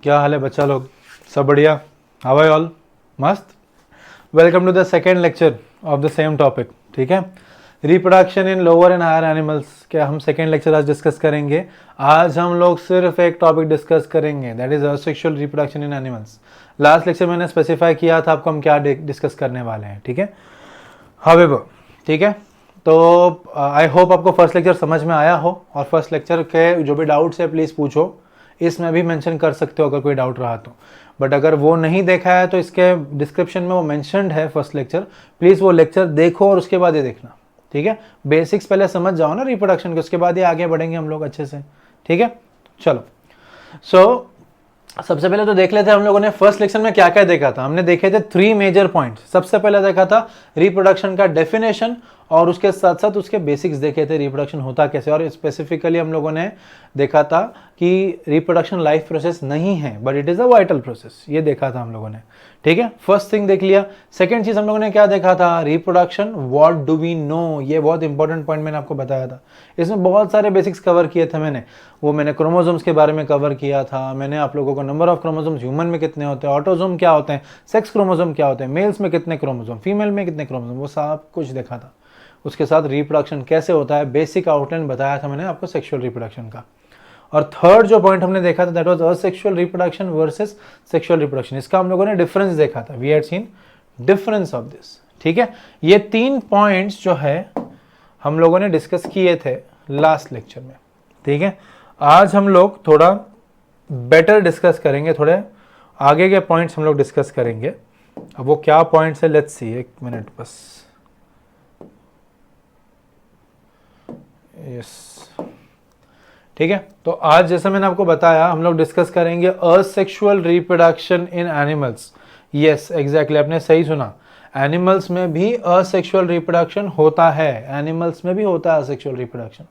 क्या हाल है बच्चा लोग? सब बढ़िया? How are all? मस्त। Welcome to the second lecture of the same topic. ठीक है, reproduction in lower and higher animals. क्या हम सेकेंड लेक्चर आज डिस्कस करेंगे? आज हम लोग सिर्फ एक टॉपिक डिस्कस करेंगे, that is asexual reproduction in animals. Last lecture मैंने स्पेसिफाई किया था आपको हम क्या डिस्कस करने वाले हैं। ठीक है, हाउएवर, ठीक है। तो आई होप आपको फर्स्ट लेक्चर समझ में आया हो, और फर्स्ट लेक्चर के जो भी डाउट्स है प्लीज़ पूछो, इसमें भी मेंशन कर सकते हो अगर कोई डाउट रहा तो। बट अगर वो नहीं देखा है तो इसके डिस्क्रिप्शन में वो मेंशनड है फर्स्ट लेक्चर, प्लीज़ वो लेक्चर देखो और उसके बाद ये देखना। ठीक है, बेसिक्स पहले समझ जाओ ना रिप्रोडक्शन के, उसके बाद ही आगे बढ़ेंगे हम लोग अच्छे से। ठीक है, चलो। सो सबसे पहले तो देख लेते हैं हम लोगों ने फर्स्ट लेक्चर में क्या क्या देखा था। हमने देखे थे 3 मेजर पॉइंट्स। सबसे पहले देखा था रिप्रोडक्शन का डेफिनेशन, और उसके साथ साथ उसके बेसिक्स देखे थे, रिप्रोडक्शन होता कैसे। और स्पेसिफिकली हम लोगों ने देखा था कि रिप्रोडक्शन लाइफ प्रोसेस नहीं है but it is a vital process, ये देखा था हम लोगों ने। ठीक है, फर्स्ट थिंग देख लिया। सेकंड चीज हम लोगों ने क्या देखा था, reproduction what do we know. ये बहुत इंपॉर्टेंट पॉइंट मैंने आपको बताया था। इसमें बहुत सारे बेसिक्स कवर किए थे मैंने क्रोमोसोम्स के बारे में कवर किया था। मैंने आप लोगों को नंबर ऑफ क्रोमोसोम्स ह्यूमन में कितने होते हैं, ऑटोसोम क्या होते हैं, सेक्स क्रोमोसोम क्या होते हैं, मेल्स में कितने क्रोमोसोम, फीमेल में कितने क्रोमोसोम, वो सब कुछ देखा था। उसके साथ रिप्रोडक्शन कैसे होता है, बेसिक आउटलाइन बताया था मैंने आपको सेक्सुअल रिप्रोडक्शन का। और थर्ड जो पॉइंट हमने देखा था that was asexual reproduction versus sexual reproduction. इसका हम लोगों ने डिफरेंस देखा था, we had seen difference of this. ठीक है, ये 3 पॉइंट्स जो है हम लोगों ने डिस्कस किए थे लास्ट लेक्चर में। ठीक है, आज हम लोग थोड़ा बेटर डिस्कस करेंगे, थोड़े आगे के पॉइंट्स हम लोग डिस्कस करेंगे। अब वो क्या पॉइंट्स है, लेट्स सी, एक मिनट बस। यस, ठीक है। तो आज जैसा मैंने आपको बताया हम लोग डिस्कस करेंगे asexual reproduction in animals. Yes exactly, आपने सही सुना, एनिमल्स में भी असेक्सुअल रिप्रोडक्शन होता है, एनिमल्स में भी होता है असेक्सुअल रिप्रोडक्शन।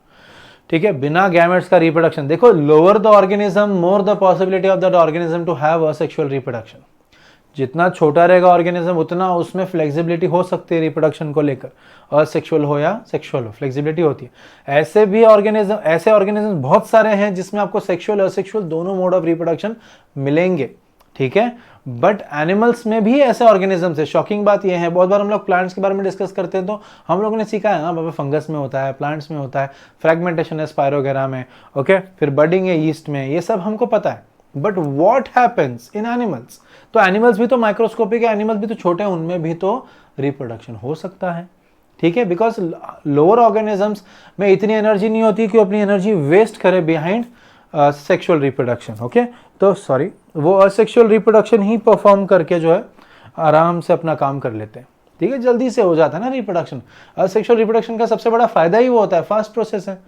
ठीक है, बिना गैमेट्स का रिप्रोडक्शन। देखो, lower the organism more the possibility of that organism to have asexual reproduction. जितना छोटा रहेगा ऑर्गेनिज्म उतना उसमें फ्लेक्सिबिलिटी हो सकती है रिप्रोडक्शन को लेकर, असेक्सुअल हो या सेक्सुअल हो, फ्लेक्सिबिलिटी होती है। ऐसे ऑर्गेनिज्म बहुत सारे हैं जिसमें आपको सेक्सुअल असेक्सुअल दोनों मोड ऑफ रिप्रोडक्शन मिलेंगे। ठीक है, बट एनिमल्स में भी ऐसे ऑर्गेनिज्म है। शॉकिंग बात यह है, बहुत बार हम लोग प्लांट्स के बारे में डिस्कस करते हैं तो हम लोगों ने सीखा है हाँ बाबा फंगस में होता है, प्लांट्स में होता है, फ्रेगमेंटेशन है स्पायरोगेरा में, ओके, फिर बडिंग है यीस्ट में, ये सब हमको पता है। But what happens in animals, तो एनिमल्स भी तो माइक्रोस्कोपिक है, एनिमल्स भी तो छोटे हैं, उनमें भी तो रिप्रोडक्शन हो सकता है। ठीक है, बिकॉज लोअर ऑर्गेनिजम्स में इतनी एनर्जी नहीं होती कि अपनी एनर्जी वेस्ट करे बिहाइंड सेक्सुअल रिप्रोडक्शन। ओके, तो सॉरी, वो असेक्सुअल रिप्रोडक्शन ही परफॉर्म करके जो है आराम से अपना काम कर लेते हैं। ठीक है, जल्दी से हो जाता है ना रिप्रोडक्शन। असेक्सुअल रिप्रोडक्शन का सबसे बड़ा फायदा ही वो होता है, फास्ट प्रोसेस है।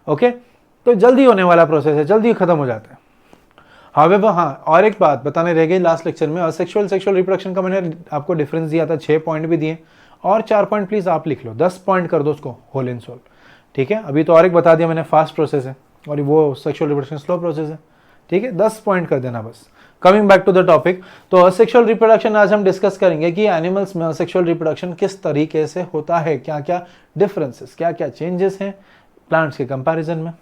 ओके, तो जल्दी होने वाला प्रोसेस है, जल्दी खत्म हो जाता है। हावेवर हाँ, और एक बात बताने रह गई लास्ट लेक्चर में, असेक्सुअल सेक्सुअल रिप्रोडक्शन का मैंने आपको डिफरेंस दिया था, 6 पॉइंट भी दिए, और 4 पॉइंट प्लीज आप लिख लो, 10 पॉइंट कर दो उसको होल एंड सोल। ठीक है, अभी तो और एक बता दिया मैंने, फास्ट प्रोसेस है और वो सेक्सुअल रिप्रोडक्शन स्लो प्रोसेस है। ठीक है, 10 पॉइंट कर देना बस। Coming back to the topic, तो असेक्सुअल रिप्रोडक्शन आज हम डिस्कस करेंगे कि एनिमल्स में असेक्सुअल रिप्रोडक्शन किस तरीके से होता है, क्या क्या डिफरेंसेस, क्या क्या चेंजेस हैं प्लांट्स के कंपैरिजन में।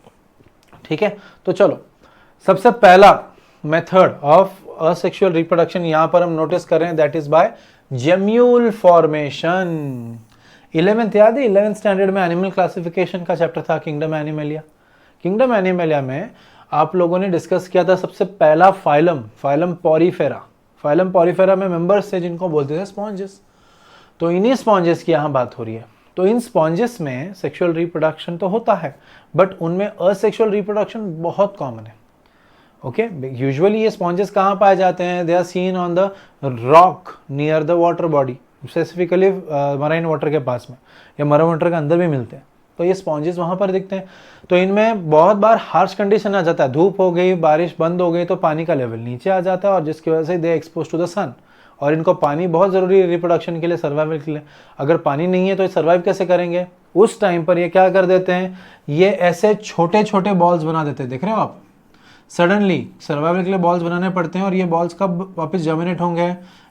ठीक है, तो चलो, सबसे पहला मेथड ऑफ असेक्सुअल रिप्रोडक्शन यहां पर हम नोटिस कर रहे हैं, that is by gemmule formation. 11th याद है, 11th स्टैंडर्ड में एनिमल क्लासिफिकेशन का चैप्टर था किंगडम एनिमलिया। किंगडम एनिमलिया में आप लोगों ने डिस्कस किया था सबसे पहला फाइलम पॉरीफेरा। फाइलम पॉरीफेरा में मेंबर्स थे जिनको बोलते थे स्पॉन्जेस। तो इन्हीं स्पॉन्जेस की यहां बात हो रही है। तो इन स्पॉन्जेस में सेक्सुअल रिप्रोडक्शन तो होता है बट उनमें असेक्सुअल रिप्रोडक्शन बहुत कॉमन है। ओके, यूजुअली ये स्पॉन्जेस कहाँ पाए जाते हैं, they are seen on the rock near the water body, specifically marine water के पास में, या मराइन वाटर के अंदर भी मिलते हैं। तो ये स्पॉन्जेस वहाँ पर दिखते हैं। तो इनमें बहुत बार हार्श कंडीशन आ जाता है, धूप हो गई, बारिश बंद हो गई तो पानी का लेवल नीचे आ जाता है, और जिसकी वजह से दे एक्सपोज टू द सन। और इनको पानी बहुत ज़रूरी है रिप्रोडक्शन के लिए, सर्वाइवल के लिए। अगर पानी नहीं है तो ये सर्वाइव कैसे करेंगे? उस टाइम पर ये क्या कर देते हैं, ये ऐसे छोटे छोटे बॉल्स बना देते हैं, देख रहे हो आप। सडनली सर्वाइवल के लिए बॉल्स बनाने पड़ते हैं, और ये बॉल्स कब वापस जर्मिनेट होंगे,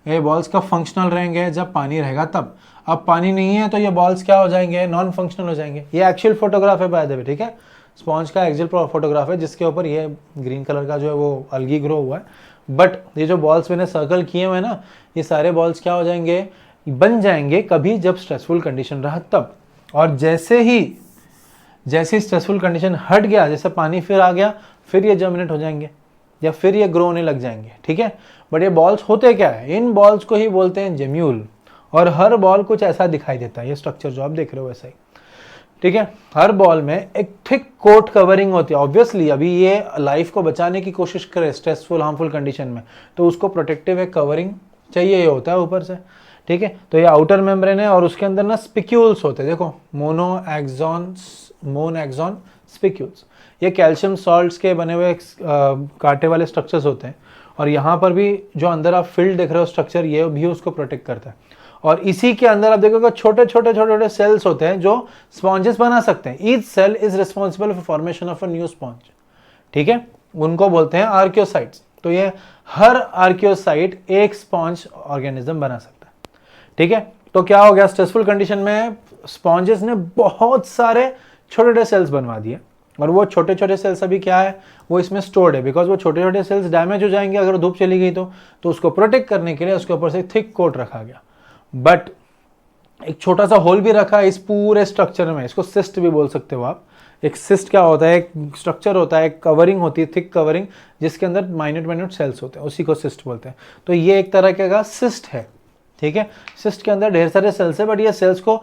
ये बॉल्स कब फंक्शनल रहेंगे, जब पानी रहेगा तब। अब पानी नहीं है तो ये बॉल्स क्या हो जाएंगे, नॉन फंक्शनल हो जाएंगे। ये एक्चुअल फोटोग्राफ है बाय द वे, ठीक है, स्पॉन्ज का एक्चुअल फोटोग्राफ है जिसके ऊपर ये ग्रीन कलर का जो है वो अलगी ग्रो हुआ है, बट ये जो बॉल्स मैंने सर्कल किए हुए हैं ना, ये सारे बॉल्स क्या हो जाएंगे, बन जाएंगे कभी जब स्ट्रेसफुल कंडीशन रहा तब। और जैसे स्ट्रेसफुल कंडीशन हट गया, जैसे पानी फिर आ गया, फिर ये जर्मिनेट हो जाएंगे या फिर ये ग्रो होने लग जाएंगे, ठीक है। बट ये बॉल्स होते क्या है, इन बॉल्स को ही बोलते हैं जेम्यूल, और हर बॉल कुछ ऐसा दिखाई देता है, ये स्ट्रक्चर जो आप देख रहे हो वैसा ही, ठीक है। हर बॉल में एक थिक कोट कवरिंग होती है। ऑब्वियसली अभी ये लाइफ को बचाने की कोशिश करे स्ट्रेसफुल हार्मफुल कंडीशन में, तो उसको प्रोटेक्टिव एक कवरिंग चाहिए, ये होता है ऊपर से, ठीक है। तो ये आउटर मेम्ब्रेन है और उसके अंदर ना स्पिक्यूल्स होते हैं, देखो मोन एक्सॉन स्पिक्यूल्स, ये कैल्शियम सॉल्ट्स के बने हुए कांटे वाले स्ट्रक्चर्स होते हैं। और यहाँ पर भी जो अंदर आप फील्ड देख रहे हो स्ट्रक्चर, ये भी उसको प्रोटेक्ट करता है। और इसी के अंदर आप देखोगे छोटे छोटे सेल्स होते हैं जो स्पॉन्जेस बना सकते हैं। Each cell is responsible for formation of a new sponge, ठीक है, उनको बोलते हैं आर्कियोसाइट्स। तो ये हर आर्कियोसाइट एक स्पॉन्ज ऑर्गेनिज्म बना सकता है, ठीक है। तो क्या हो गया, स्ट्रेसफुल कंडीशन में स्पॉन्जेस ने बहुत सारे छोटे छोटे सेल्स बनवा दिए, और वो छोटे छोटे सेल्स अभी क्या है, वो इसमें स्टोर्ड है, बिकॉज वो छोटे छोटे सेल्स डैमेज हो जाएंगे अगर धूप चली गई तो उसको प्रोटेक्ट करने के लिए उसके ऊपर से थिक कोट रखा गया। बट एक छोटा सा होल भी रखा है इस पूरे स्ट्रक्चर में, इसको सिस्ट भी बोल सकते हो आप। एक सिस्ट क्या होता है, एक स्ट्रक्चर होता है, एक कवरिंग होती है, थिक कवरिंग, जिसके अंदर माइन्यूट सेल्स होते हैं, उसी को सिस्ट बोलते हैं। तो ये एक तरह का सिस्ट है, ठीक है। सिस्ट के अंदर ढेर सारे सेल्स है, बट ये सेल्स को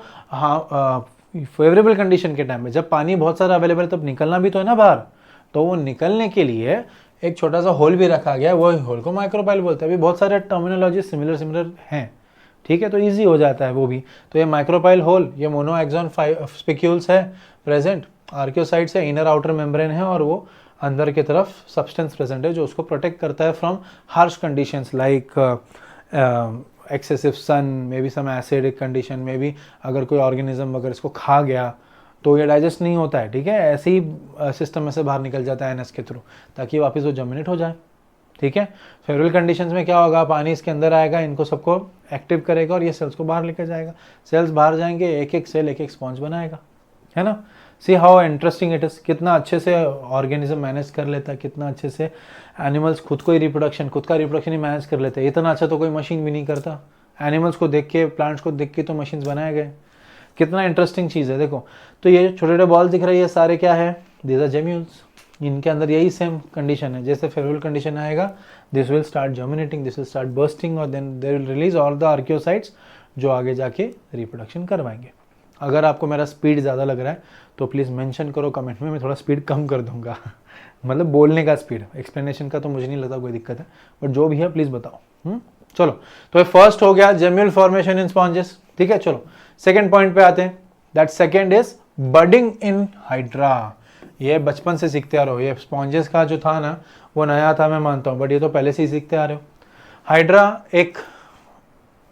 फेवरेबल कंडीशन के टाइम में, जब पानी बहुत सारा अवेलेबल है, तब निकलना भी तो है ना बाहर, तो वो निकलने के लिए एक छोटा सा होल भी रखा गया है, वो होल को माइक्रोपाइल बोलते हैं। अभी बहुत सारे टर्मिनोलॉजी सिमिलर हैं, ठीक है, तो इजी हो जाता है वो भी। तो ये माइक्रोपाइल होल, ये मोनो एक्सॉन स्पिक्यूल्स है प्रेजेंट, आर्कियोसाइट्स है, इनर आउटर मेम्ब्रेन है, और वो अंदर की तरफ सब्सटेंस प्रेजेंट है जो उसको प्रोटेक्ट करता है from harsh conditions like excessive sun, may be some acidic condition में भी, अगर कोई ऑर्गेनिज्म अगर इसको खा गया तो ये डाइजेस्ट नहीं होता है, ठीक है, ऐसे ही सिस्टम में से बाहर निकल जाता है एनएस के थ्रू, ताकि वापस वो जर्मिनेट हो जाए, ठीक है। फेवरेबल कंडीशंस में क्या होगा, पानी इसके अंदर आएगा, इनको सबको एक्टिव करेगा और ये सेल्स को बाहर लेकर जाएगा। सेल्स बाहर जाएंगे, एक एक सेल एक एक स्पॉन्ज बनाएगा, है ना। See how interesting it is, कितना अच्छे से ऑर्गेनिज्म मैनेज कर लेता है, कितना अच्छे से एनिमल्स खुद को ही खुद का रिप्रोडक्शन ही मैनेज कर लेते हैं। इतना अच्छा तो कोई मशीन भी नहीं करता। एनिमल्स को देख के, प्लांट्स को देख के तो मशीन्स बनाए गए। कितना इंटरेस्टिंग चीज़ है, देखो। तो ये छोटे छोटे बॉल दिख रहे हैं, ये सारे क्या है, दीज आर जेम्यूल्स। इनके अंदर यही सेम कंडीशन है, जैसे फेवरेबल कंडीशन आएगा, this will start germinating, this will start bursting, और then they will release all the archaeocytes जो आगे जाके रिप्रोडक्शन करवाएंगे। अगर आपको मेरा स्पीड ज़्यादा लग रहा है तो प्लीज़ मेंशन करो कमेंट में, मैं थोड़ा स्पीड कम कर दूंगा मतलब बोलने का स्पीड, एक्सप्लेनेशन का तो मुझे नहीं लगता कोई दिक्कत है, बट जो भी है प्लीज़ बताओ। चलो, तो ये फर्स्ट हो गया जेम्यूल फॉर्मेशन इन स्पॉन्जेस, ठीक है। चलो सेकेंड पॉइंट पे आते हैं, that second is budding in hydra. ये बचपन से सीखते आ रहे हो, ये स्पॉन्जेस का जो था ना वो नया था मैं मानता हूँ, बट ये तो पहले से ही सीखते आ रहे हो। हाइड्रा एक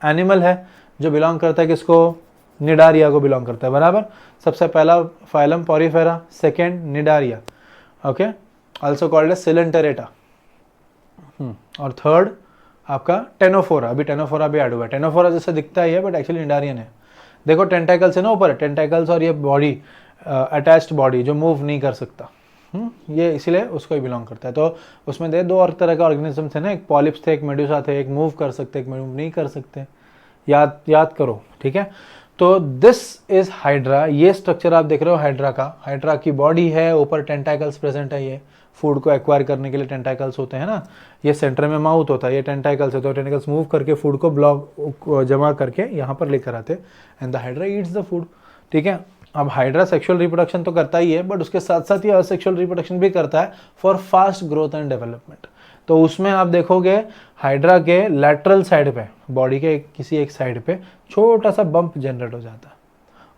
एनिमल है जो बिलोंग करता है किसको, निडारिया को बिलोंग करता है, बराबर। सबसे पहला phylum Porifera, second Cnidaria, okay, also called as Coelenterata, और थर्ड आपका टेनोफोरा। अभी टेनोफोरा भी ऐड हुआ है, टेनोफोरा जैसे दिखता ही है बट एक्चुअली निडारियन है। देखो टेंटाकल्स है ना ऊपर, टेंटाकल्स और ये बॉडी अटैच्ड बॉडी जो मूव नहीं कर सकता, ये इसीलिए उसको ही बिलोंग करता है। तो उसमें दो और तरह के ऑर्गेनिज्म थे ना, एक पॉलिप्स थे, एक मेडुसा थे, एक मूव कर सकते, एक मूव नहीं कर सकते, याद करो, ठीक है। तो दिस इज हाइड्रा, ये स्ट्रक्चर आप देख रहे हो हाइड्रा का। हाइड्रा की बॉडी है, ऊपर टेंटाकल्स प्रेजेंट है, ये फूड को एक्वायर करने के लिए टेंटाकल्स होते हैं ना, ये सेंटर में माउथ होता है, ये टेंटाकल्स है, तो टेंटाकल्स मूव करके फूड को ब्लॉक जमा करके यहाँ पर लेकर आते हैं, and the hydra eats the food, ठीक है। अब हाइड्रा सेक्सुअल रिप्रोडक्शन तो करता ही है, बट उसके साथ साथ ये असेक्सुअल रिप्रोडक्शन भी करता है for fast growth and development. तो उसमें आप देखोगे हाइड्रा के लैटरल साइड पे, बॉडी के किसी एक साइड पे छोटा सा बम्प जनरेट हो जाता है,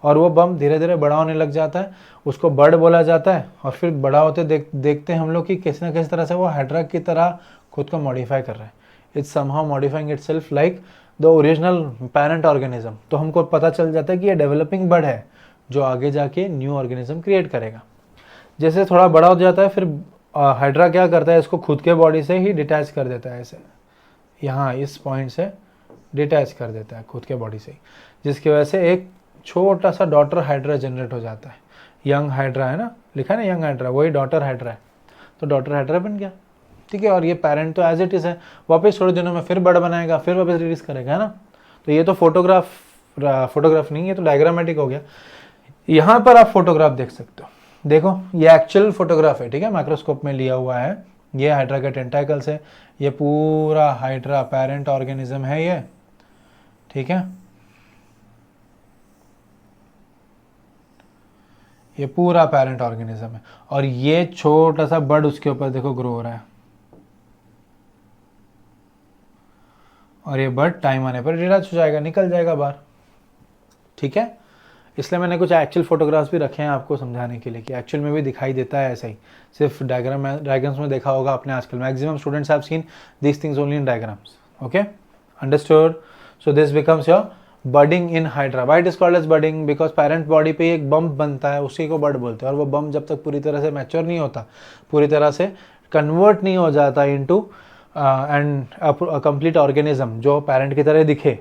और वो बम्प धीरे धीरे बड़ा होने लग जाता है, उसको बर्ड बोला जाता है। और फिर बड़ा होते देखते हैं हम लोग कि किसी ना किसी तरह से वो हाइड्रा की तरह खुद को मॉडिफाई कर रहा है, it's somehow modifying itself like the original parent organism. तो हमको पता चल जाता है कि ये डेवलपिंग बर्ड है जो आगे जाके न्यू ऑर्गेनिज्म क्रिएट करेगा। जैसे थोड़ा बड़ा हो जाता है, फिर हाइड्रा क्या करता है, इसको खुद के बॉडी से ही डिटैच कर देता है, ऐसे यहाँ इस पॉइंट से डिटैच कर देता है खुद के बॉडी से ही, जिसकी वजह से एक छोटा सा डॉटर हाइड्रा जनरेट हो जाता है। यंग हाइड्रा है ना, लिखा है ना यंग हाइड्रा, वही डॉटर हाइड्रा है, तो डॉटर हाइड्रा बन गया, ठीक है, और ये पेरेंट तो एज इट इज़ है, वापस थोड़े दिनों में फिर बर्ड बनाएगा, फिर वापस रिलीज करेगा, है ना। तो ये तो फोटोग्राफ नहीं, ये तो डायग्रामेटिक हो गया। यहाँ पर आप फोटोग्राफ देख सकते हो, देखो ये एक्चुअल फोटोग्राफ है, ठीक है, माइक्रोस्कोप में लिया हुआ है। ये हाइड्रा के टेंटाकल्स है, ये पूरा हाइड्रा पेरेंट ऑर्गेनिज्म है ये, ठीक है, ये पूरा पेरेंट ऑर्गेनिज्म है। और ये छोटा सा बर्ड उसके ऊपर देखो ग्रो हो रहा है, और ये बर्ड टाइम आने पर डिटैच हो जाएगा, निकल जाएगा बाहर, ठीक है। इसलिए मैंने कुछ एक्चुअल फोटोग्राफ्स भी रखे हैं आपको समझाने के लिए कि एक्चुअल में भी दिखाई देता है ऐसा ही, सिर्फ डायग्राम्स में देखा होगा आपने आजकल। Maximum students have seen this things only in diagrams, okay, understood. So this becomes your budding in hydra. Why it is called as budding? Because parent body पे एक बम्प बनता है, उसी को बर्ड बोलते हैं। और वो बम्प जब तक पूरी तरह से मैच्योर नहीं होता, पूरी तरह से कन्वर्ट नहीं हो जाता इनटू एंड कंप्लीट ऑर्गेनिज्म जो पेरेंट की तरह दिखे,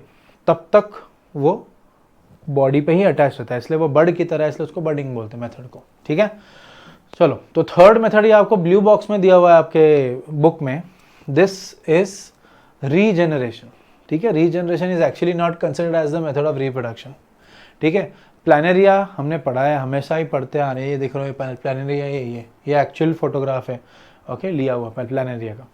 तब तक वो बॉडी पे ही अटैच होता है, इसलिए वो बर्ड की तरह, इसलिए उसको बर्डिंग बोलते हैं मेथड को, ठीक है। चलो, तो थर्ड मेथड ये आपको ब्लू बॉक्स में दिया हुआ है आपके बुक में, दिस इज रीजेनरेशन, ठीक है। Regeneration is actually not considered as the method of reproduction, ठीक है। प्लानेरिया हमने पढ़ा है, हमेशा ही पढ़ते आ रहे हैं, ये देख रहे हो प्लानेरिया, ये एक्चुअल फोटोग्राफ है, ओके, लिया हुआ प्लानेरिया का।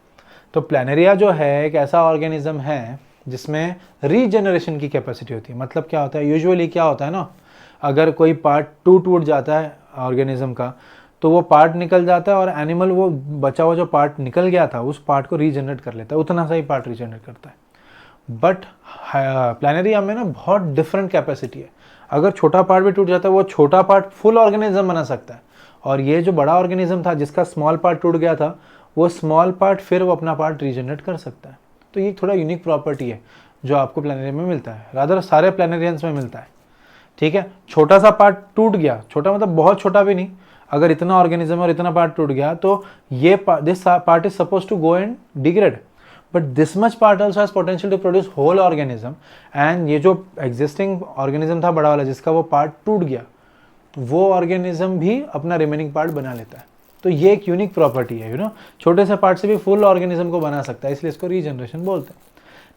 तो प्लानेरिया जो है एक ऐसा ऑर्गेनिज्म है जिसमें रीजेनरेशन की कैपेसिटी होती है। मतलब क्या होता है, यूजुअली क्या होता है ना, अगर कोई पार्ट टूट जाता है ऑर्गेनिज्म का, तो वो पार्ट निकल जाता है और एनिमल वो बचा हुआ जो पार्ट निकल गया था उस पार्ट को रीजनरेट कर लेता है, उतना सा ही पार्ट रीजनरेट करता है। बट प्लानेरिया में ना बहुत डिफरेंट कैपेसिटी है। अगर छोटा पार्ट भी टूट जाता है, वो छोटा पार्ट फुल ऑर्गेनिज्म बना सकता है, और ये जो बड़ा ऑर्गेनिज्म था जिसका स्मॉल पार्ट टूट गया था, वो स्मॉल पार्ट फिर वो अपना पार्ट रीजनरेट कर सकता है। तो ये थोड़ा यूनिक प्रॉपर्टी है जो आपको प्लानेरियम में मिलता है, रादर सारे प्लानेरियंस में मिलता है, ठीक है। छोटा सा पार्ट टूट गया, छोटा मतलब बहुत छोटा भी नहीं, अगर इतना ऑर्गेनिज्म और इतना पार्ट टूट गया तो ये this part is suppose to go and degrade, but this much part also has potential to produce whole organism. And ये जो एग्जिस्टिंग ऑर्गेनिज्म था बड़ा वाला जिसका वो पार्ट टूट गया, वो ऑर्गेनिज्म भी अपना रिमेनिंग पार्ट बना लेता है। तो ये एक यूनिक प्रॉपर्टी है, यू नो, छोटे से पार्ट से भी फुल ऑर्गेनिज्म को बना सकता है, इसलिए इसको रीजनरेशन बोलते हैं,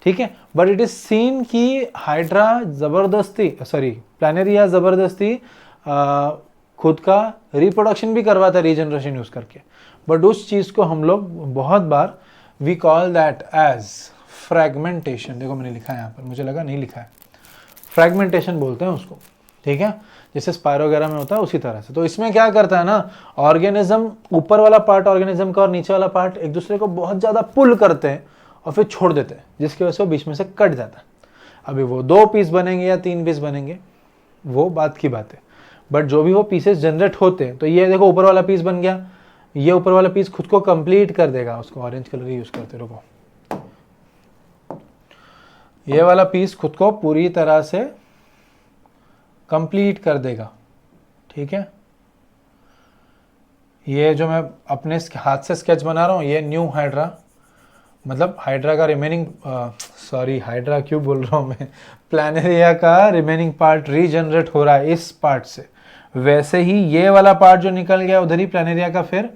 ठीक है। बट इट इज सीन कि हाइड्रा प्लानेरिया जबरदस्ती खुद का रिप्रोडक्शन भी करवाता है रीजनरेशन यूज करके, बट उस चीज को हम लोग बहुत बार we call that as fragmentation. देखो मैंने लिखा है यहाँ पर, मुझे लगा नहीं लिखा है, फ्रैगमेंटेशन बोलते हैं उसको, ठीक है, जैसे स्पाइरो वगैरह में होता है उसी तरह से। तो इसमें क्या करता है ना, ऑर्गेनिज्म ऊपर वाला पार्ट ऑर्गेनिज्म का और नीचे वाला पार्ट एक दूसरे को बहुत ज़्यादा पुल करते हैं और फिर छोड़ देते हैं, जिसकी वजह से वो बीच में से कट जाता है। अभी वो 2 पीस बनेंगे या 3 पीस बनेंगे, वो बात की बात है, बट जो भी वो पीसेस जनरेट होते हैं, तो ये देखो ऊपर वाला पीस बन गया, ये ऊपर वाला पीस खुद को कंप्लीट कर देगा। उसको ऑरेंज कलर यूज करते रहो, ये वाला पीस खुद को पूरी तरह से कंप्लीट कर देगा, ठीक है। ये जो मैं अपने हाथ से स्केच बना रहा हूँ, ये न्यू हाइड्रा, मतलब हाइड्रा का रिमेनिंग, हाइड्रा क्यों बोल रहा हूँ मैं, प्लानेरिया का रिमेनिंग पार्ट रीजनरेट हो रहा है इस पार्ट से। वैसे ही ये वाला पार्ट जो निकल गया उधर ही प्लानेरिया का फिर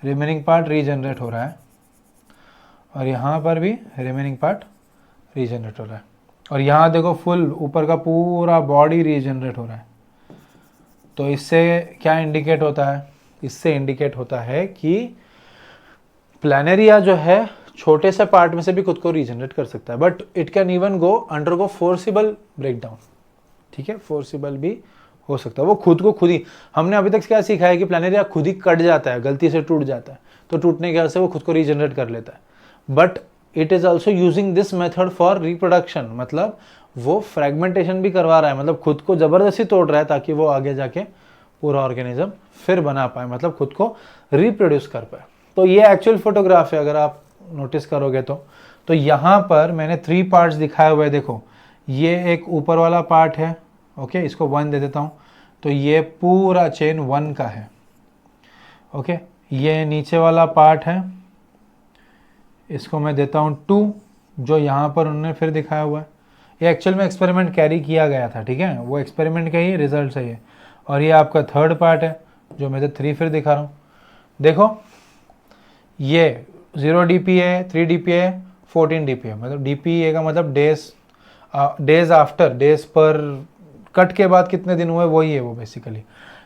रिमेनिंग पार्ट रीजनरेट हो रहा है, और यहाँ पर भी रिमेनिंग पार्ट रीजनरेट हो रहा है, और यहाँ देखो फुल ऊपर का पूरा बॉडी रीजनरेट हो रहा है। तो इससे क्या इंडिकेट होता है, इससे इंडिकेट होता है कि प्लानेरिया जो है छोटे से पार्ट में से भी खुद को रीजनरेट कर सकता है, but it can even go undergo forcible breakdown, ठीक है, फोर्सिबल भी हो सकता है। वो खुद को खुद ही, हमने अभी तक क्या सीखा है कि प्लानेरिया खुद ही कट जाता है, गलती से टूट जाता है, तो टूटने के वजह से वो खुद को रीजनरेट कर लेता है। But it is also using this method for reproduction, मतलब वो फ्रेगमेंटेशन भी करवा रहा है, मतलब खुद को जबरदस्ती तोड़ रहा है ताकि वो आगे जाके पूरा ऑर्गेनिज्म फिर बना पाए, मतलब खुद को रिप्रोड्यूस कर पाए। तो ये एक्चुअल फोटोग्राफ है, अगर आप नोटिस करोगे तो यहाँ पर मैंने 3 पार्ट्स दिखाए हुए हैं। देखो ये एक ऊपर वाला पार्ट है, ओके, इसको 1 दे देता हूँ, तो ये पूरा चेन 1 का है, ओके। ये नीचे वाला पार्ट है, इसको मैं देता हूँ 2, जो यहाँ पर उन्होंने फिर दिखाया हुआ है। ये एक्चुअल में एक्सपेरिमेंट कैरी किया गया था, ठीक है, वो एक्सपेरिमेंट का ही रिजल्ट है ये। और ये आपका 3rd पार्ट है जो मैं 3 फिर दिखा रहा हूँ। देखो ये 0 DPA, 3 DPA, 14 DPA, मतलब DPA का मतलब डेज आफ्टर, डेज पर कट के बाद कितने दिन हुए वही है वो बेसिकली।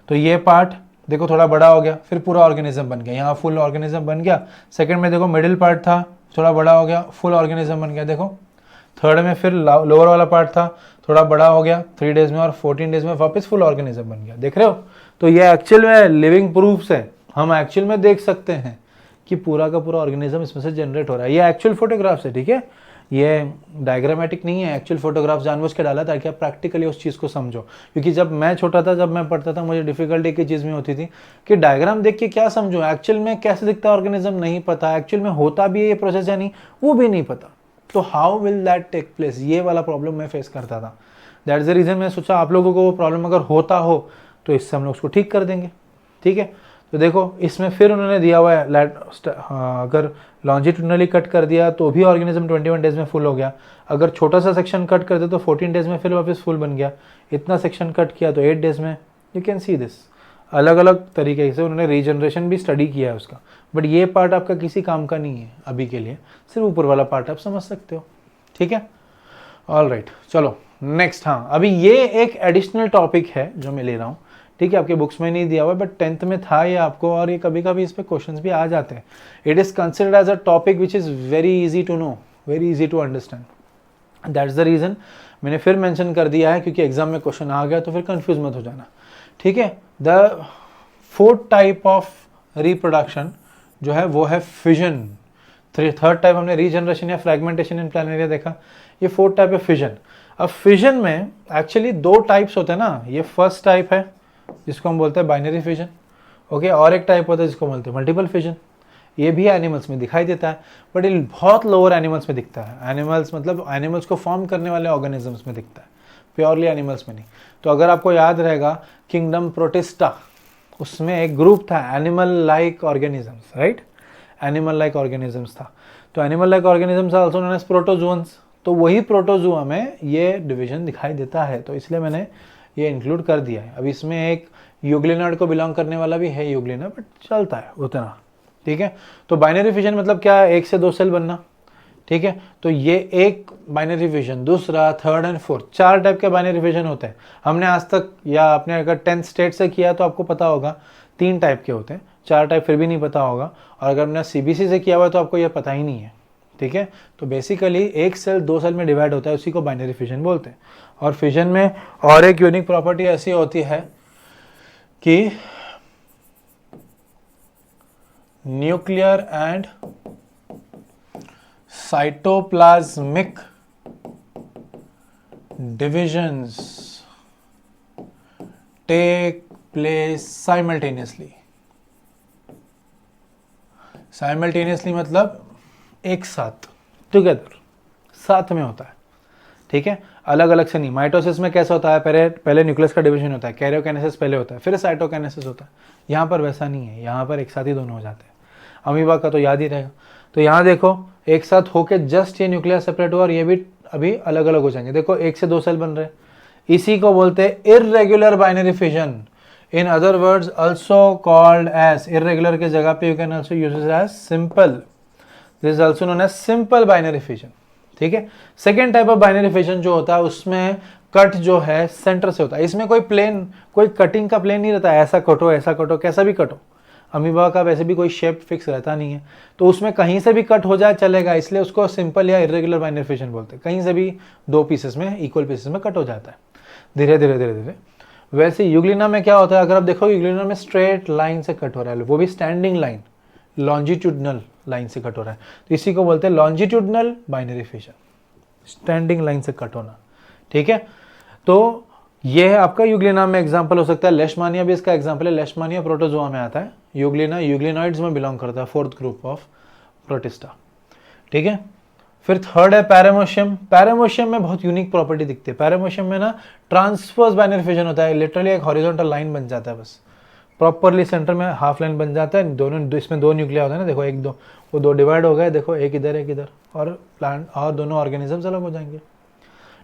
तो ये पार्ट देखो थोड़ा बड़ा हो गया, फिर पूरा ऑर्गेनिज्म बन गया, यहाँ फुल ऑर्गेनिज्म बन गया। सेकंड में देखो मिडिल पार्ट था, थोड़ा बड़ा हो गया, फुल ऑर्गेनिज्म बन गया। देखो थर्ड में फिर लोअर वाला पार्ट था, थोड़ा बड़ा हो गया 3 डेज में, और 14 डेज में वापस फुल ऑर्गेनिज्म बन गया। देख रहे हो? तो ये एक्चुअल में लिविंग प्रूफ्स है, हम एक्चुअल में देख सकते हैं कि पूरा का पूरा ऑर्गेनिज्म इसमें से जनरेट हो रहा है। ये एक्चुअल फोटोग्राफ्स है, ठीक है, ये डायग्रामेटिक नहीं है, एक्चुअल फोटोग्राफ जानबूझ के डाला ताकि आप प्रैक्टिकली उस चीज़ को समझो। क्योंकि जब मैं छोटा था, जब मैं पढ़ता था, मुझे डिफिकल्टी की चीज़ में होती थी कि डायग्राम देख के क्या समझो, एक्चुअल में कैसे दिखता है ऑर्गेनिज्म नहीं पता, एक्चुअल में होता भी है ये प्रोसेस या नहीं वो भी नहीं पता, तो how will that take place, ये वाला प्रॉब्लम मैं फेस करता था। दैट इज द रीज़न मैं सोचा आप लोगों को वो प्रॉब्लम अगर होता हो तो इससे हम लोग उसको ठीक कर देंगे, ठीक है। तो देखो इसमें फिर उन्होंने दिया हुआ है अगर लॉन्जिट्यूडनली कट कर दिया तो भी ऑर्गेनिज्म 21 डेज में फुल हो गया, अगर छोटा सा सेक्शन कट कर दे तो 14 डेज में फिर वापस फुल बन गया, इतना सेक्शन कट किया तो 8 डेज में। यू कैन सी दिस, अलग अलग तरीके से उन्होंने रीजनरेशन भी स्टडी किया है उसका, बट ये पार्ट आपका किसी काम का नहीं है अभी के लिए, सिर्फ ऊपर वाला पार्ट आप समझ सकते हो, ठीक है। ऑल राइट, चलो नेक्स्ट। हाँ, अभी ये एक एडिशनल टॉपिक है जो मैं ले रहा हूँ, ठीक है, आपके बुक्स में नहीं दिया हुआ बट 10th में था ये आपको, और ये कभी कभी इस पे क्वेश्चंस भी आ जाते हैं। It is considered as a topic which is very easy to know, very easy to understand. That's the reason मैंने फिर मेंशन कर दिया है, क्योंकि एग्जाम में क्वेश्चन आ गया तो फिर कंफ्यूज मत हो जाना, ठीक है। The fourth type of reproduction जो है वो है फिजन। थर्ड टाइप हमने रीजनरेशन या फ्रेगमेंटेशन इन प्लानेरिया देखा, ये फोर्थ टाइप है फिजन। अब फिजन में एक्चुअली 2 टाइप्स होते हैं ना, ये फर्स्ट टाइप है जिसको हम बोलते हैं बाइनरी फिजन, ओके, और एक टाइप होता है जिसको बोलते हैं मल्टीपल फिजन। ये भी एनिमल्स में दिखाई देता है, बट ये बहुत लोअर एनिमल्स में दिखता है। एनिमल्स मतलब एनिमल्स को फॉर्म करने वाले ऑर्गेनिजम्स में दिखता है, प्योरली एनिमल्स में नहीं। तो अगर आपको याद रहेगा किंगडम प्रोटिस्टा, उसमें एक ग्रुप था animal like organisms, right, animal like organisms था। तो animal like organisms also known as protozoans, तो वही प्रोटोजोआ में ये डिवीजन दिखाई देता है, तो इसलिए मैंने ये इंक्लूड कर दिया है। अब इसमें एक यूग्लिनॉइड को बिलोंग करने वाला भी है यूग्लिना, बट चलता है उतना, ठीक है। तो बाइनरी फिजन मतलब क्या है, 1 से 2 सेल बनना, ठीक है। तो ये एक बाइनरी फिजन, दूसरा, थर्ड एंड फोर्थ, 4 टाइप के बाइनरी फिजन होते हैं। हमने आज तक, या आपने अगर 10th स्टेट से किया तो आपको पता होगा 3 टाइप के होते हैं, 4 टाइप फिर भी नहीं पता होगा, और अगर हमने CBC से किया हुआ तो आपको ये पता ही नहीं है, ठीक है। तो बेसिकली 1 सेल 2 सेल में डिवाइड होता है, उसी को बाइनरी फिजन बोलते हैं। और फिजन में और एक यूनिक प्रॉपर्टी ऐसी होती है कि nuclear and cytoplasmic divisions take place simultaneously. Simultaneously मतलब एक साथ, टुगेदर, साथ में होता है, ठीक है, अलग अलग से नहीं। माइटोसिस में कैसा होता है, पहले न्यूक्लियस का डिवीजन होता है, कैरियोकाइनेसिस पहले होता है, फिर साइटोकाइनेसिस होता है। यहाँ पर वैसा नहीं है, यहाँ पर एक साथ ही दोनों हो जाते हैं। अमीबा का तो याद ही रहेगा। तो यहाँ देखो एक साथ होके जस्ट ये न्यूक्लियस सेपरेट हुआ और ये भी अभी अलग अलग हो जाएंगे। देखो 1 से 2 सेल बन रहे हैं, इसी को बोलते हैं irregular binary fission. In other words also called as, irregular के जगह पे you can also use it as simple, this is also known as simple binary fission, ठीक है। Second type of binary fission जो होता है उसमें कट जो है सेंटर से होता है, इसमें कोई प्लेन, कोई कटिंग का प्लेन नहीं रहता है, ऐसा कटो कैसा भी कटो। अमीबा का वैसे भी कोई शेप फिक्स रहता नहीं है, तो उसमें कहीं से भी कट हो जाए चलेगा, इसलिए उसको सिंपल या इर्रेगुलर बाइनरी फिजन बोलते हैं। कहीं से भी 2 पीसेस में, इक्वल पीसेस में कट हो जाता है धीरे धीरे धीरे धीरे। वैसे यूग्लिना में क्या होता है, अगर आप देखो यूग्लिना में स्ट्रेट लाइन से कट हो रहा है, वो भी स्टैंडिंग लाइन, लॉन्जिट्यूडनल लाइन से कट हो रहा है, तो इसी को बोलते हैं longitudinal binary fission, standing line से कट होना, ठीक है। तो ये है आपका यूग्लिना में एग्जांपल हो सकता है। लेशमानिया भी इसका एग्जांपल है, लेशमानिया प्रोटोजोआ में आता है, यूग्लिना यूग्लिनॉइड्स में बिलोंग करता है, 4th ग्रुप ऑफ प्रोटिस्टा, ठीक है। फिर थर्ड है पैरामोशियम। पैरामोशियम में बहुत यूनिक प्रॉपर्टी दिखती है। पैरामोशियम में ना ट्रांसवर्स बाइनरी फिजन होता है, लिटरली एक हॉरिजॉन्टल लाइन बन जाता है, बस प्रॉपरली सेंटर में हाफ लाइन बन जाता है। दोनों, इसमें 2 न्यूक्लिया होता है ना, देखो 1 2, वो 2 डिवाइड हो गए, देखो एक इधर, और प्लांट और दोनों ऑर्गेनिजम्स अलग हो जाएंगे,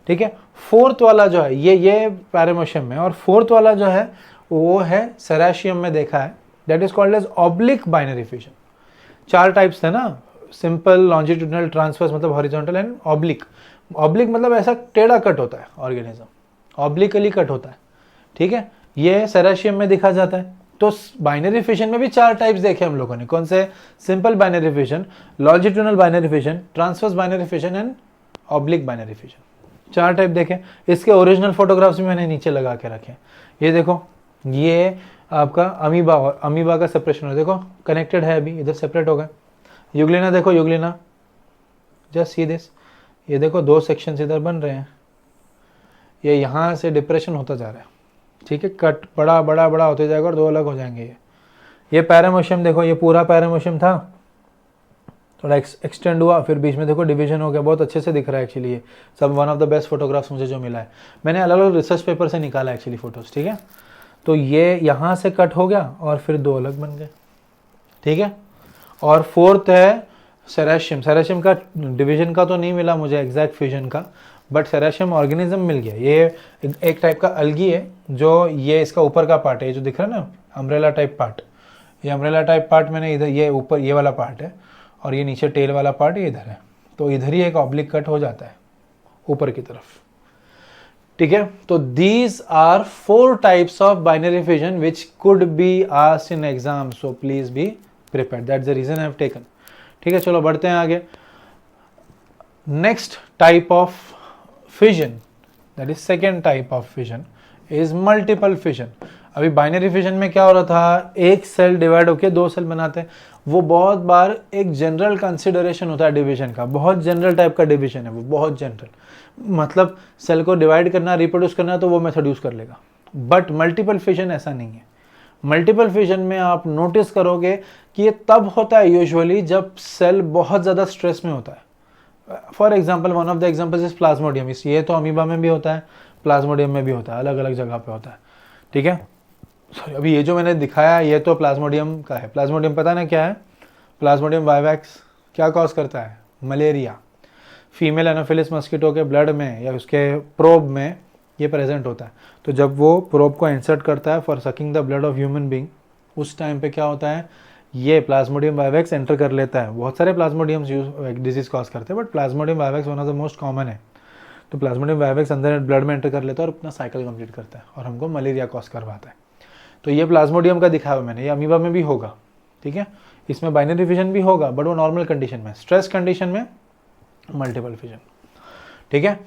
ठीक है। 4th वाला जो है ये पैरामोशियम में, और 4th वाला जो है वो है सेराशियम में देखा है, that is called as oblique binary fission. 4 types थे ना, सिंपल लॉन्जिट्यूडनल ट्रांसफर्स मतलब हॉरिजॉन्टल एंड ऑब्लिक। ऑब्लिक मतलब ऐसा टेढ़ा कट होता है ऑर्गेनिज्म, ऑब्लिकली कट होता है, ठीक है। ये सेराशियम में दिखा जाता है। तो बाइनरी फिशन में भी 4 टाइप्स देखे हम लोगों ने, कौन से? Simple binary fission, longitudinal binary fission, transverse binary fission and oblique binary fission. 4 type देखे। इसके ओरिजिनल फोटोग्राफ्स भी मैंने नीचे लगा के रखे। ये देखो, ये आपका अमीबा, और अमीबा का सेपरेशन है, देखो कनेक्टेड है, अभी इधर सेपरेट हो गए। यूग्लिना देखो, यूग्लिना, जस्ट सी दिस, ये देखो 2 सेक्शन इधर बन रहे हैं, ये यहाँ से डिप्रेशन होता जा रहा है, ठीक है। कट बड़ा बड़ा बड़ा होते जाएगा और 2 अलग हो जाएंगे। ये पैरामोशियम देखो, ये पूरा पैरामोशियम था, थोड़ा एक्सटेंड हुआ, फिर बीच में देखो डिवीजन हो गया, बहुत अच्छे से दिख रहा है एक्चुअली। ये सब one of the best photographs मुझे जो मिला है, मैंने अलग अलग रिसर्च पेपर से निकाला एक्चुअली फोटोज, ठीक है। तो ये यहाँ से कट हो गया और फिर 2 अलग बन गए, ठीक है। और 4th है सेराशियम। सेराशियम का डिवीजन का तो नहीं मिला मुझे एग्जैक्ट फ्यूजन का, बट सेराशियम ऑर्गेनिज्म मिल गया। ये एक टाइप का अलगी है, जो ये इसका ऊपर का पार्ट है, जो दिख रहा है ना अम्ब्रेला टाइप पार्ट, ये अम्ब्रेला टाइप पार्ट मैंने इधर, ये ऊपर ये वाला पार्ट है, और ये नीचे टेल वाला पार्ट ये इधर है। तो इधर ही एक ऑब्लिक कट हो जाता है ऊपर की तरफ, ठीक है। तो these are 4 types of binary fission which could be asked in exam, so please be prepared, that's the reason I have taken, ठीक है। चलो बढ़ते हैं आगे। Next type of fission, that is second type of fission, is multiple fission. अभी binary fission में क्या हो रहा था, एक सेल डिवाइड होकर 2 सेल बनाते हैं। वो बहुत बार एक जनरल कंसिडरेशन होता है डिवीजन का, बहुत जनरल टाइप का डिवीजन है वो, बहुत जनरल, मतलब सेल को डिवाइड करना, रिप्रोड्यूस करना, तो वो मेथड यूज कर लेगा। बट मल्टीपल फिजन ऐसा नहीं है। मल्टीपल फिजन में आप नोटिस करोगे कि ये तब होता है यूजुअली जब सेल बहुत ज़्यादा स्ट्रेस में होता है। For example, one of the examples is Plasmodium. ये तो अमीबा में भी होता है, प्लाज्मोडियम में भी होता है, अलग अलग जगह पे होता है, ठीक है। सॉरी, अभी ये जो मैंने दिखाया ये तो प्लाज्मोडियम का है। प्लाज्मोडियम पता ना क्या है? प्लाज्मोडियम वाइवैक्स क्या कॉज करता है? मलेरिया। फीमेल एनोफिलिस मस्कीटो के ब्लड में या उसके प्रोब में ये प्रेजेंट होता है। तो जब वो प्रोब को इंसर्ट करता है for sucking the blood of human being, उस टाइम पे क्या होता है, ये प्लाज्मोडियम वाइवैक्स एंटर कर लेता है। बहुत सारे प्लाज्मोडियम्स डिजीज कॉज करते हैं, but Plasmodium vivax one of the most common है। तो प्लाज्मोडियम वाइवैक्स अंदर ब्लड में एंटर कर लेता है और अपना साइकिल कंप्लीट करता है और हमको मलेरिया कॉज करवाता है। तो ये प्लाज्मोडियम का दिखाया मैंने, ये अमीबा में भी होगा, ठीक है। इसमें बाइनरी फिजन भी होगा, बट वो नॉर्मल कंडीशन में, स्ट्रेस कंडीशन में मल्टीपल फिजन, ठीक है।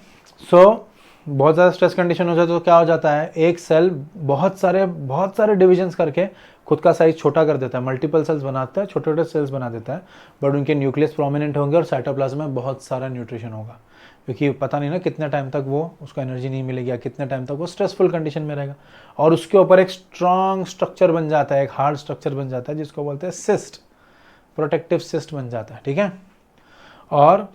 सो बहुत ज़्यादा स्ट्रेस कंडीशन हो जाए तो क्या हो जाता है, एक सेल बहुत सारे डिविजन्स करके खुद का साइज छोटा कर देता है, मल्टीपल सेल्स बनाता है, छोटे छोटे सेल्स बना देता है, बट उनके न्यूक्लियस प्रोमिनेंट होंगे और साइटोप्लाज्म में बहुत सारा न्यूट्रिशन होगा, क्योंकि पता नहीं ना कितने टाइम तक वो उसको एनर्जी नहीं मिलेगी, कितने टाइम तक वो स्ट्रेसफुल कंडीशन में रहेगा। और उसके ऊपर एक स्ट्रॉन्ग स्ट्रक्चर बन जाता है, एक हार्ड स्ट्रक्चर बन जाता है, जिसको बोलते हैं सिस्ट, प्रोटेक्टिव सिस्ट बन जाता है, ठीक है। और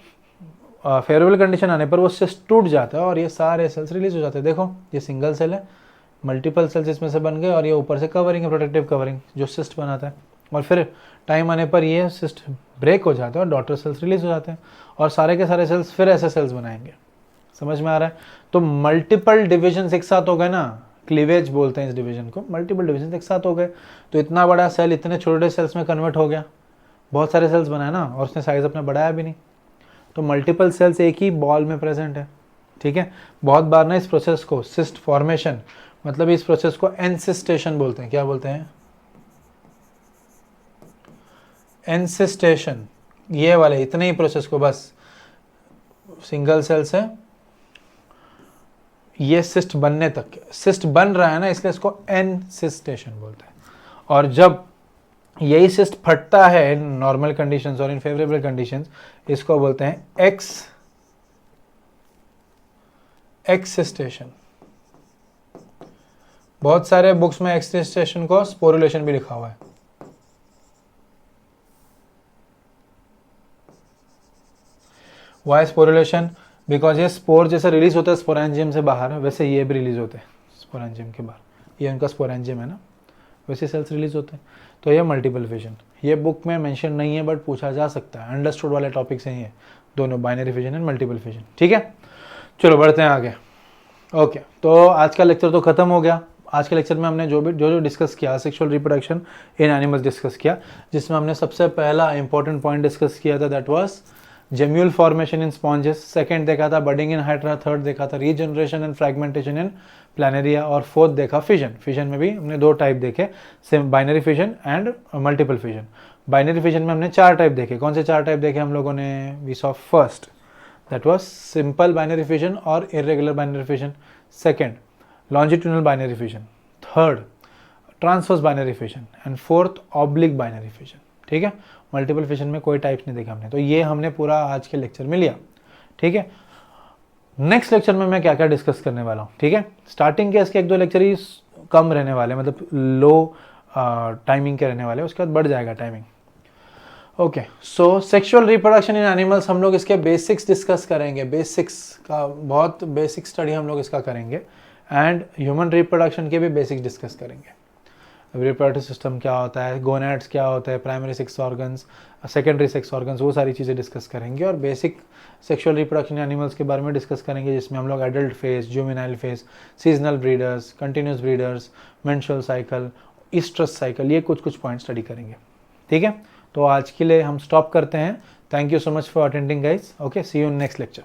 फेवरेबल कंडीशन आने पर वो सिस्ट टूट जाता है और ये सारे सेल्स रिलीज हो जाते हैं। देखो ये सिंगल सेल है, मल्टीपल सेल्स इसमें से बन गए, और ये ऊपर से कवरिंग है, प्रोटेक्टिव कवरिंग जो सिस्ट बनाता है। और फिर टाइम आने पर ये सिस्ट ब्रेक हो जाता है और डॉटर सेल्स रिलीज हो जाते हैं, और सारे के सारे सेल्स फिर ऐसे सेल्स बनाएंगे। समझ में आ रहा है? तो मल्टीपल डिविजन एक साथ हो गए ना, क्लीवेज बोलते हैं इस डिवीजन को, मल्टीपल डिविजन एक साथ हो गए, तो इतना बड़ा सेल इतने छोटे सेल्स में कन्वर्ट हो गया, बहुत सारे सेल्स बनाए ना, और उसने साइज अपना बढ़ाया भी नहीं। तो मल्टीपल सेल्स एक ही बॉल में प्रेजेंट है, ठीक है। बहुत बार ना इस प्रोसेस को सिस्ट फॉर्मेशन, मतलब इस प्रोसेस को एनसिस्टेशन बोलते हैं। क्या बोलते हैं? एनसिस्टेशन। ये वाले इतने ही प्रोसेस को, बस सिंगल सेल से ये सिस्ट बनने तक, सिस्ट बन रहा है ना, इसलिए इसको एनसिस्टेशन बोलते हैं। और जब यही सिस्ट फटता है नॉर्मल कंडीशंस और इन फेवरेबल कंडीशंस, इसको बोलते हैं एक्सिस्टेशन। बहुत सारे बुक्स में एक्सिस्टेशन को स्पोरुलेशन भी लिखा हुआ है। Why sporulation? बिकॉज ये स्पोर जैसे रिलीज होता है स्पोरेंजियम से बाहर, वैसे ये भी रिलीज होते हैं स्पोरेंजियम के बाहर, ये उनका स्पोरेंजियम है ना, वैसे सेल्स रिलीज होते हैं। तो ये मल्टीपल फिजन, ये बुक में मेंशन नहीं है, बट पूछा जा सकता है, अंडरस्टूड वाले टॉपिक्स हैं ये दोनों, binary fission and multiple fission, ठीक है। चलो बढ़ते हैं आगे। ओके, तो आज का लेक्चर तो खत्म हो गया। आज के लेक्चर में हमने जो डिस्कस किया sexual reproduction in animals discuss किया, जिसमें हमने सबसे पहला इंपॉर्टेंट पॉइंट डिस्कस किया था, that was gemmule formation in sponges, second देखा था बडिंग इन हाइड्रा, थर्ड देखा था regeneration and fragmentation in Planaria, और फोर्थ देखा फिजन। फिजन में भी हमने 2 टाइप देखे, same binary fission and multiple fission. Binary fission में हमने 4 टाइप देखे। कौन से 4 टाइप देखे हम लोगों ने? We saw first that was simple binary fission और irregular binary fission, second longitudinal binary fission, third transverse binary fission and fourth oblique binary fission. ठीक है, मल्टीपल फिजन में कोई टाइप्स नहीं देखा हमने, तो ये हमने पूरा आज के लेक्चर में लिया। ठीक है, नेक्स्ट लेक्चर में मैं क्या क्या डिस्कस करने वाला हूँ। ठीक है, स्टार्टिंग के इसके 1-2 लेक्चर ही कम रहने वाले, मतलब लो टाइमिंग के रहने वाले, उसके बाद बढ़ जाएगा timing. Okay, so sexual reproduction in animals हम लोग इसके बेसिक्स डिस्कस करेंगे, बेसिक्स का बहुत बेसिक स्टडी हम लोग इसका करेंगे, एंड ह्यूमन रिप्रोडक्शन के भी बेसिक्स डिस्कस करेंगे। रिप्रोडक्टिव सिस्टम क्या होता है, गोनैड्स क्या होता है, primary sex organs, secondary sex organs, वो सारी चीज़ें डिस्कस करेंगे, और बेसिक सेक्सुअल रिप्रोडक्शन एनिमल्स के बारे में डिस्कस करेंगे, जिसमें हम लोग adult phase, juvenile phase, seasonal breeders, continuous breeders, menstrual cycle, oestrus cycle, ये कुछ पॉइंट स्टडी करेंगे। ठीक है, तो आज के लिए हम स्टॉप करते हैं। Thank you so much for attending guys. Okay, see you in next lecture.